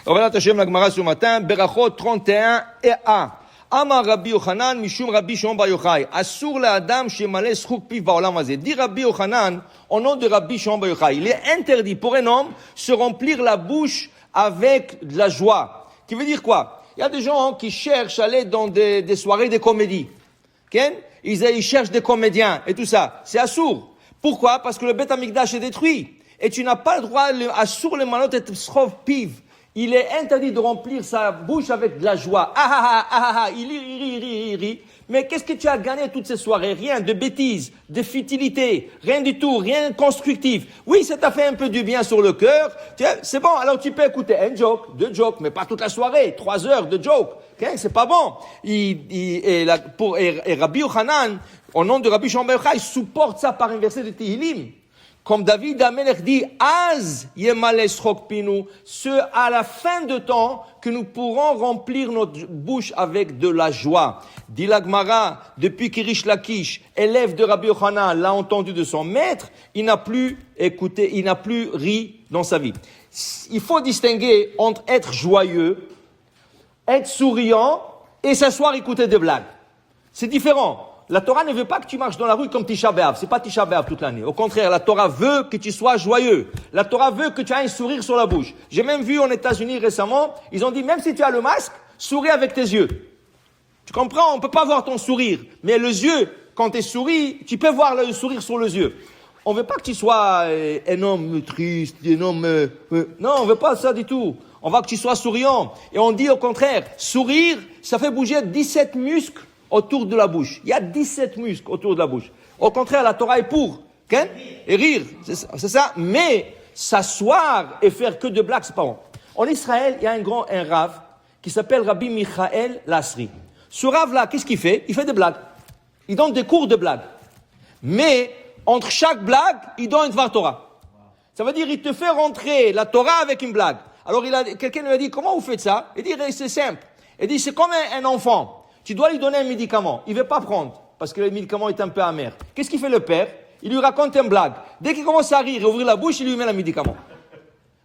Revenons à la Gemara ce matin, Berachot 31 et 1. Amar Rabbi Yochanan, Mishum Rabbi Shimon Bar Yochai. Assur la Adam shemale schuk piv ba'olam hazeh. Dit Rabbi Yochanan, au nom de Rabbi Shimon Bar Yochai, il est interdit pour un homme se remplir la bouche avec de la joie. Qui veut dire quoi? Il y a des gens qui cherchent à aller dans des soirées de comédie. Ils cherchent des comédiens et tout ça. C'est assour. Pourquoi? Parce que le Beth Amikdash est détruit. Et tu n'as pas le droit, assour le manot et schov piv. Il est interdit de remplir sa bouche avec de la joie. Il rit. Mais qu'est-ce que tu as gagné toutes ces soirées? Rien, de bêtises, de futilité, rien du tout, rien de constructif. Oui, ça t'a fait un peu du bien sur le cœur. C'est bon, alors tu peux écouter un joke, deux jokes, mais pas toute la soirée, 3 heures de joke. C'est pas bon. Et Rabbi Yochanan, au nom de Rabbi Shimon Bar Yochai, il supporte ça par un verset de Tehillim. Comme David Amelech dit, Az yemale schok pinu, ce à la fin de temps que nous pourrons remplir notre bouche avec de la joie. Dit la Gemara, depuis qu'Irish Lakish, élève de Rabbi Yochanan, l'a entendu de son maître, il n'a plus écouté, il n'a plus ri dans sa vie. Il faut distinguer entre être joyeux, être souriant et s'asseoir écouter des blagues. C'est différent. La Torah ne veut pas que tu marches dans la rue comme Tisha B'Av. C'est pas Tisha B'Av toute l'année. Au contraire, la Torah veut que tu sois joyeux. La Torah veut que tu aies un sourire sur la bouche. J'ai même vu aux États-Unis récemment, ils ont dit, même si tu as le masque, souris avec tes yeux. Tu comprends? On peut pas voir ton sourire. Mais les yeux, quand tu souris, tu peux voir le sourire sur les yeux. On veut pas que tu sois un homme triste, un homme... Non, on veut pas ça du tout. On veut que tu sois souriant. Et on dit au contraire, sourire, ça fait bouger 17 muscles autour de la bouche. Il y a 17 muscles autour de la bouche. Au contraire, la Torah est pour. Et rire, c'est ça. Mais s'asseoir et faire que de blagues, c'est pas bon. En Israël, il y a un rav qui s'appelle Rabbi Michael Lasri. Ce rav-là, qu'est-ce qu'il fait? Il fait des blagues. Il donne des cours de blagues. Mais entre chaque blague, il donne une Dvar Torah. Ça veut dire il te fait rentrer la Torah avec une blague. Alors quelqu'un lui a dit, comment vous faites ça? Il dit, c'est simple. Il dit, c'est comme un enfant. Tu dois lui donner un médicament. Il ne veut pas prendre, parce que le médicament est un peu amer. Qu'est-ce qu'il fait le père? Il lui raconte une blague. Dès qu'il commence à rire et ouvrir la bouche, il lui met le médicament.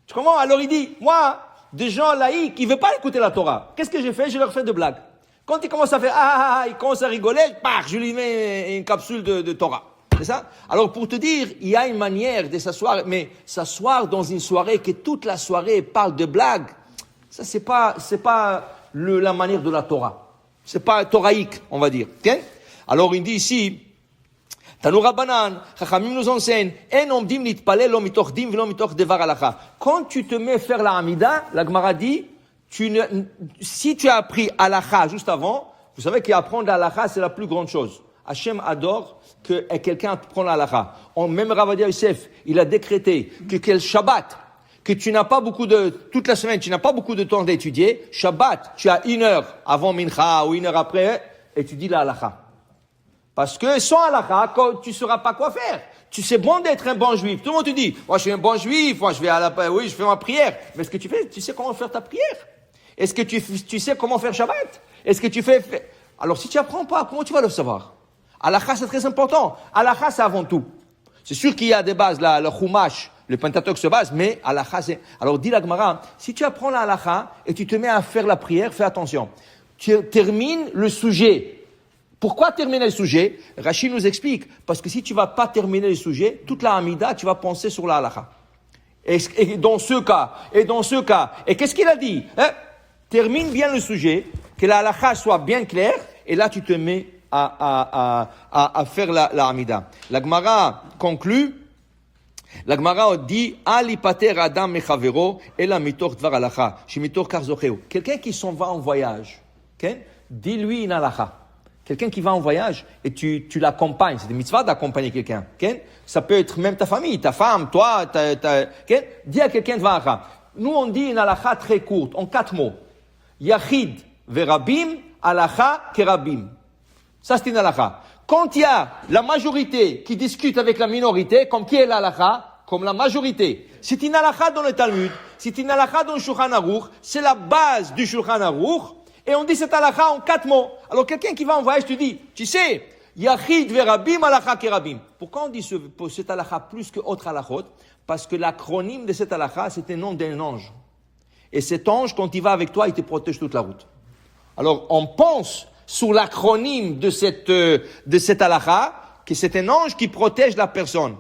Tu comprends? Alors il dit, moi, des gens laïcs, ils ne veulent pas écouter la Torah. Qu'est-ce que j'ai fait? Je leur fais des blagues. Quand ils commencent à faire, ils commencent à rigoler, je lui mets une capsule de Torah. C'est ça? Alors pour te dire, il y a une manière de s'asseoir, mais s'asseoir dans une soirée que toute la soirée parle de blagues, ça c'est pas la manière de la Torah. C'est pas toraïque, on va dire. Okay? Alors, il dit ici, Tanoura Banan, Chachamim nous enseigne, quand tu te mets à faire la Hamida, la Gemara dit, si tu as appris halakha juste avant, vous savez qu'apprendre la halakha, c'est la plus grande chose. Hachem adore que quelqu'un apprenne la halakha. Même Ravadia Yosef, il a décrété que quel Shabbat, que tu n'as pas toute la semaine, tu n'as pas beaucoup de temps d'étudier. Shabbat, tu as 1 heure avant Mincha ou 1 heure après, et tu dis la halakha. Parce que sans halakha, tu ne sauras pas quoi faire. C'est bon d'être un bon juif. Tout le monde te dit, moi je suis un bon juif, moi je fais ma prière. Mais est-ce que tu sais comment faire ta prière? Est-ce que tu sais comment faire Shabbat? Est-ce que tu fais... Alors si tu apprends pas, comment tu vas le savoir? Halakha c'est très important. Halakha c'est avant tout. C'est sûr qu'il y a des bases, là, le Chumash, le Pentateuch se base, mais halakha, c'est... Alors, dit la Gemara, si tu apprends la halakha et tu te mets à faire la prière, fais attention. Tu termines le sujet. Pourquoi terminer le sujet? Rachid nous explique. Parce que si tu vas pas terminer le sujet, toute la Hamida, tu vas penser sur la halakha. Et dans ce cas, et qu'est-ce qu'il a dit? Termine bien le sujet, que la halakha soit bien claire, et là tu te mets à faire la Hamida. La Gemara conclut. La Gemara dit Ali pater adam mechavero ela mitoch dvar halacha shemitoch kach zocheu. Quelqu'un qui s'en va en voyage, dis-lui une halakha. Quelqu'un qui va en voyage et tu l'accompagnes, c'est une mitzvah d'accompagner quelqu'un. Ça peut être même ta famille, ta femme, toi, dis à quelqu'un de halakha. Nous on dit une halakha très courte, en 4 mots. Yachid verabim halakha kerabim. Ça c'est une halakha. Quand il y a la majorité qui discute avec la minorité, comme qui est la halakha? Comme la majorité. C'est une halakha dans le Talmud, c'est une halakha dans le Shulchan Aruch, c'est la base du Shulchan Aruch, et on dit cette halakha en 4 mots. Alors quelqu'un qui va en voyage te dit, tu sais, Yachid verabim halakha kerabim. Pourquoi on dit cette halakha plus que autre halakhot? Parce que l'acronyme de cette halakha, c'est le nom d'un ange. Et cet ange, quand il va avec toi, il te protège toute la route. Alors, on pense sur l'acronyme de cette halakha que c'est un ange qui protège la personne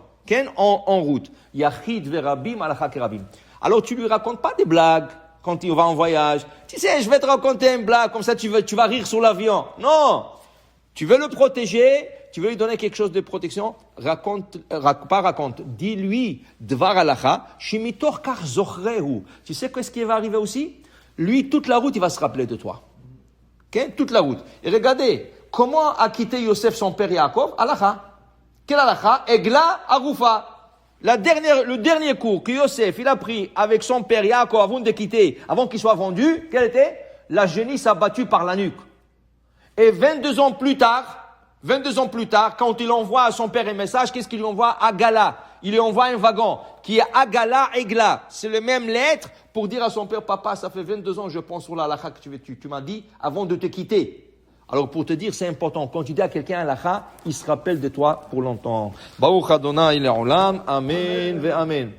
en route. Yachid verabim halakha kerabim. Alors, tu lui racontes pas des blagues quand il va en voyage. Tu sais, je vais te raconter une blague, comme ça tu vas rire sur l'avion. Non! Tu veux le protéger, tu veux lui donner quelque chose de protection, dis-lui, dvar halakha, shimitor kar zochrehu. Tu sais qu'est-ce qui va arriver aussi? Lui, toute la route, il va se rappeler de toi. Okay? Toute la route. Et regardez, comment a quitté Yosef son père Yaakov? Halakha. Quel halakha? Egla arufa. Le dernier cours que Yosef, il a pris avec son père Yaakov avant de quitter, avant qu'il soit vendu, quel était? La génisse abattue par la nuque. Et 22 ans plus tard, quand il envoie à son père un message, qu'est-ce qu'il lui envoie? Agala. Il lui envoie un wagon qui est Agala Egla. C'est le même lettre pour dire à son père, papa, ça fait 22 ans, je pense sur la halakha que tu m'as dit avant de te quitter. Alors pour te dire, c'est important. Quand tu dis à quelqu'un halakha, il se rappelle de toi pour longtemps. Baruch Adonai le'olam. Amen ve amen.